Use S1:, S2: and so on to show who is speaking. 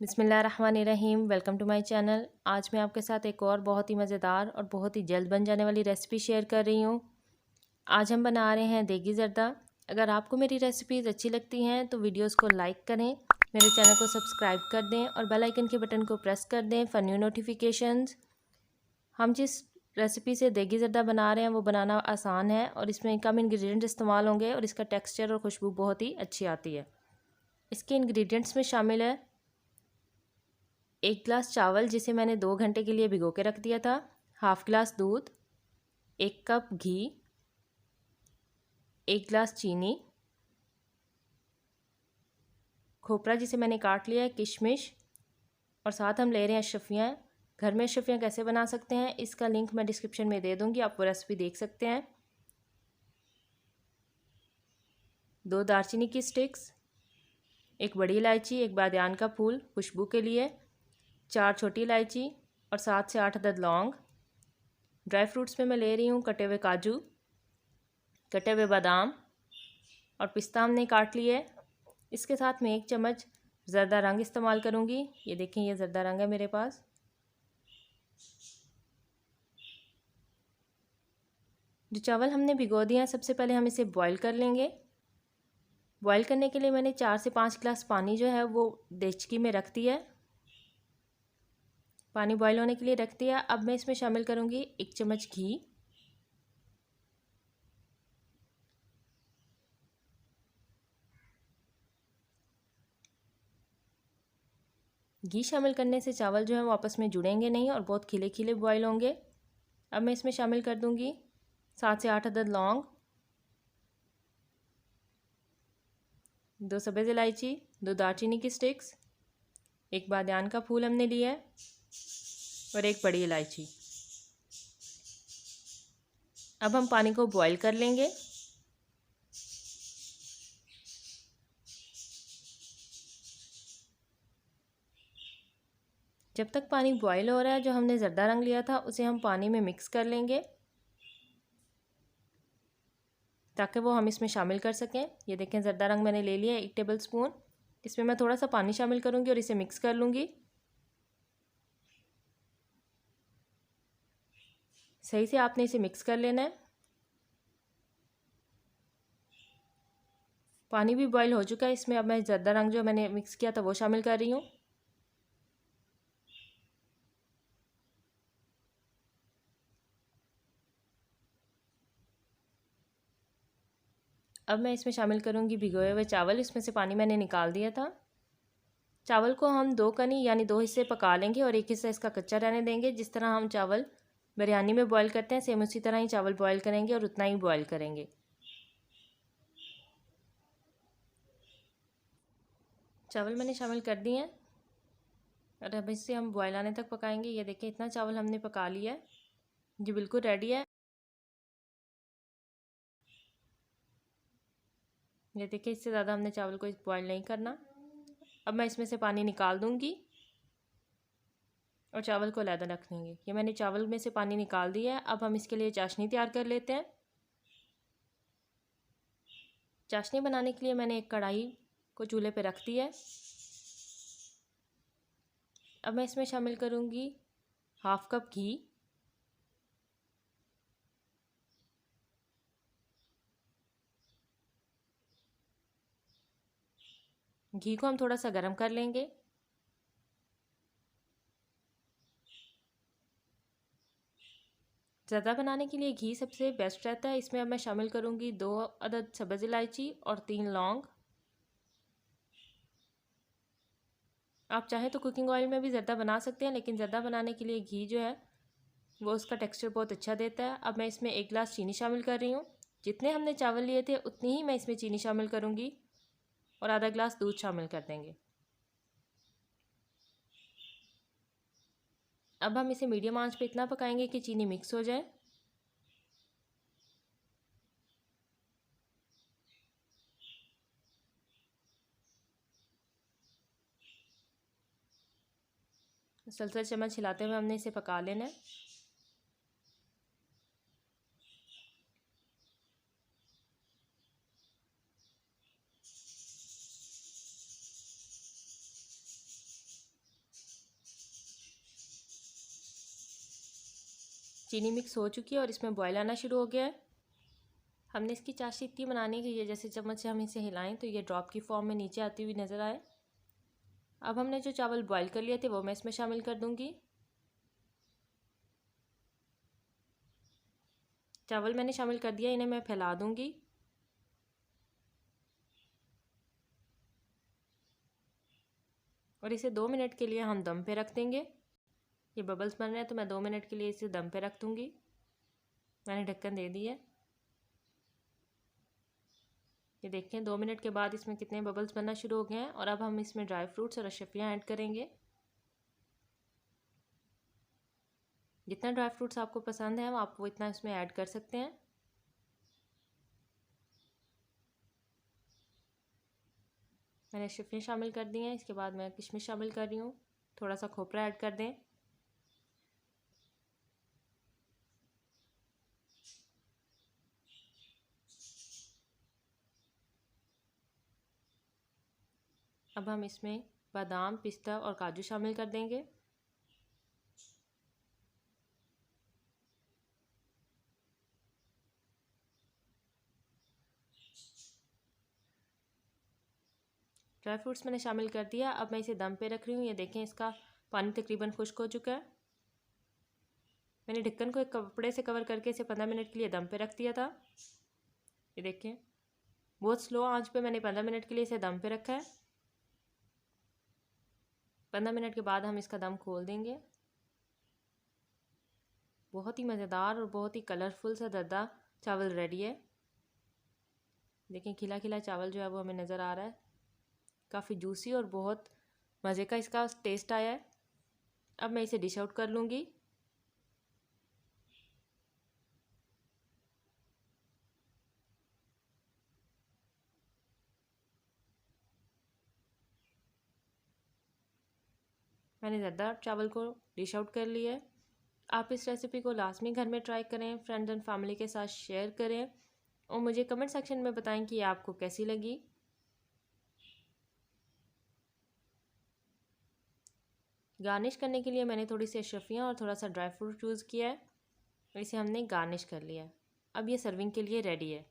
S1: बिस्मिल्लाहिर्रहमानिर्रहीम। Welcome to my channel. आज मैं आपके साथ एक और बहुत ही मज़ेदार और बहुत ही जल्द बन जाने वाली रेसिपी शेयर कर रही हूँ। आज हम बना रहे हैं देगी ज़र्दा। अगर आपको मेरी रेसिपीज़ अच्छी लगती हैं तो वीडियोस को लाइक करें, मेरे चैनल को सब्सक्राइब कर दें और बेल आइकन के बटन को प्रेस कर दें फॉर न्यू नोटिफिकेशंस। हम जिस रेसिपी से देगी ज़र्दा बना रहे हैं वो बनाना आसान है और इसमें कम इंग्रेडिएंट्स इस्तेमाल होंगे और इसका टेक्स्चर और खुशबू बहुत ही अच्छी आती है। इसके इंग्रेडिएंट्स में शामिल है 1 गिलास चावल जिसे मैंने 2 घंटे के लिए भिगो के रख दिया था, हाफ़ गिलास दूध, 1 कप घी, 1 गिलास चीनी, खोपरा जिसे मैंने काट लिया है, किशमिश और साथ हम ले रहे हैं अशरफियाँ। घर में अशरफियाँ कैसे बना सकते हैं इसका लिंक मैं डिस्क्रिप्शन में दे दूँगी, आप वो रेसिपी देख सकते हैं। 2 दालचीनी की स्टिक्स, 1 बड़ी इलायची, 1 बादियान का फूल खुशबू के लिए, 4 छोटी इलायची और 7 से 8 अदद लौंग। ड्राई फ्रूट्स में मैं ले रही हूँ कटे हुए काजू, कटे हुए बादाम और पिस्ता हमने काट लिए। इसके साथ में 1 चम्मच ज़र्दा रंग इस्तेमाल करूँगी। ये देखें, ये ज़र्दा रंग है मेरे पास। जो चावल हमने भिगो दिए हैं सबसे पहले हम इसे बॉईल कर लेंगे। बॉईल करने के लिए मैंने 4 से 5 गिलास पानी जो है वो देचकी में रख दिया है। पानी बॉईल होने के लिए रख दिया। अब मैं इसमें शामिल करूँगी 1 चम्मच घी, घी शामिल करने से चावल जो है वो आपस में जुड़ेंगे नहीं और बहुत खिले खिले बॉईल होंगे। अब मैं इसमें शामिल कर दूँगी 7 से 8 अदद लौंग, 2 सफ़ेद इलायची, 2 दालचीनी की स्टिक्स, 1 बादियान का फूल हमने लिया है और 1 बड़ी इलायची। अब हम पानी को बॉईल कर लेंगे। जब तक पानी बॉईल हो रहा है जो हमने ज़र्दा रंग लिया था उसे हम पानी में मिक्स कर लेंगे ताकि वो हम इसमें शामिल कर सकें। ये देखें, ज़र्दा रंग मैंने ले लिया है 1 टेबल स्पून। इसमें मैं थोड़ा सा पानी शामिल करूँगी और इसे मिक्स कर लूँगी। सही से आपने इसे मिक्स कर लेना है। पानी भी बॉईल हो चुका है। इसमें अब मैं ज़र्दा रंग जो मैंने मिक्स किया था वो शामिल कर रही हूँ। अब मैं इसमें शामिल करूँगी भिगोए हुए चावल। इसमें से पानी मैंने निकाल दिया था। चावल को हम 2 कनी यानी 2 हिस्से पका लेंगे और 1 हिस्सा इसका कच्चा रहने देंगे। जिस तरह हम चावल बिरयानी में बॉईल करते हैं सेम उसी तरह ही चावल बॉईल करेंगे और उतना ही बॉईल करेंगे। चावल मैंने शामिल कर दिए हैं और अब इसे हम बॉईल आने तक पकाएंगे। ये देखिए, इतना चावल हमने पका लिया है, जी बिल्कुल रेडी है। ये देखिए, इससे ज़्यादा हमने चावल को बॉईल नहीं करना। अब मैं इसमें से पानी निकाल दूँगी और चावल को अलग रख देंगे। ये मैंने चावल में से पानी निकाल दिया है। अब हम इसके लिए चाशनी तैयार कर लेते हैं। चाशनी बनाने के लिए मैंने एक कढ़ाई को चूल्हे पे रख दिया है। अब मैं इसमें शामिल करूँगी हाफ़ कप घी, घी को हम थोड़ा सा गर्म कर लेंगे। ज़्यादा बनाने के लिए घी सबसे बेस्ट रहता है। इसमें अब मैं शामिल करूँगी 2 अदद सब्ज़ इलायची और 3 लौंग। आप चाहें तो कुकिंग ऑयल में भी ज़र्दा बना सकते हैं, लेकिन ज़र्दा बनाने के लिए घी जो है वो उसका टेक्सचर बहुत अच्छा देता है। अब मैं इसमें 1 गिलास चीनी शामिल कर रही हूँ। जितने हमने चावल लिए थे उतनी ही मैं इसमें चीनी शामिल करूँगी और आधा गिलास दूध शामिल कर देंगे। अब हम इसे मीडियम आंच पे इतना पकाएंगे कि चीनी मिक्स हो जाए। मुसलसल चम्मच हिलाते हुए हमने इसे पका लेना है। चीनी मिक्स हो चुकी है और इसमें बॉयल आना शुरू हो गया है। हमने इसकी चाशनी इतनी बनानी है कि ये जैसे चम्मच से हम इसे हिलाएं तो ये ड्रॉप की फॉर्म में नीचे आती हुई नज़र आए। अब हमने जो चावल बॉईल कर लिए थे वो मैं इसमें शामिल कर दूंगी। चावल मैंने शामिल कर दिया, इन्हें मैं फैला दूंगी। और इसे 2 मिनट के लिए हम दम पे रख देंगे। ये बबल्स बन रहे हैं तो मैं 2 मिनट के लिए इसे दम पे रख दूंगी। मैंने ढक्कन दे दिया। ये देखें 2 मिनट के बाद इसमें कितने बबल्स बनना शुरू हो गए हैं। और अब हम इसमें ड्राई फ्रूट्स और अशरफियाँ ऐड करेंगे। जितना ड्राई फ्रूट्स आपको पसंद है आप वो इतना इसमें ऐड कर सकते हैं। मैंने अशरफियाँ शामिल कर दी हैं। इसके बाद मैं किशमिश शामिल कर रही हूँ। थोड़ा सा खोपरा ऐड कर दें। अब हम इसमें बादाम, पिस्ता और काजू शामिल कर देंगे। ड्राई फ्रूट्स मैंने शामिल कर दिया। अब मैं इसे दम पे रख रही हूँ। ये देखें इसका पानी तकरीबन खुश्क हो चुका है। मैंने ढक्कन को एक कपड़े से कवर करके इसे 15 मिनट के लिए दम पे रख दिया था। ये देखें बहुत स्लो आंच पे मैंने 15 मिनट के लिए इसे दम पे रखा है। 15 मिनट के बाद हम इसका दम खोल देंगे। बहुत ही मज़ेदार और बहुत ही कलरफुल सा दर्दा चावल रेडी है। देखें खिला खिला चावल जो है वो हमें नज़र आ रहा है। काफ़ी जूसी और बहुत मज़े का इसका टेस्ट आया है। अब मैं इसे डिश आउट कर लूँगी। मैंने ज़्यादा चावल को डिश आउट कर लिया है। आप इस रेसिपी को लाजमी घर में ट्राई करें, फ्रेंड्स एंड फैमिली के साथ शेयर करें और मुझे कमेंट सेक्शन में बताएं कि ये आपको कैसी लगी। गार्निश करने के लिए मैंने थोड़ी सी अशरफियाँ और थोड़ा सा ड्राई फ्रूट यूज़ किया है और इसे हमने गार्निश कर लिया है। अब ये सर्विंग के लिए रेडी है।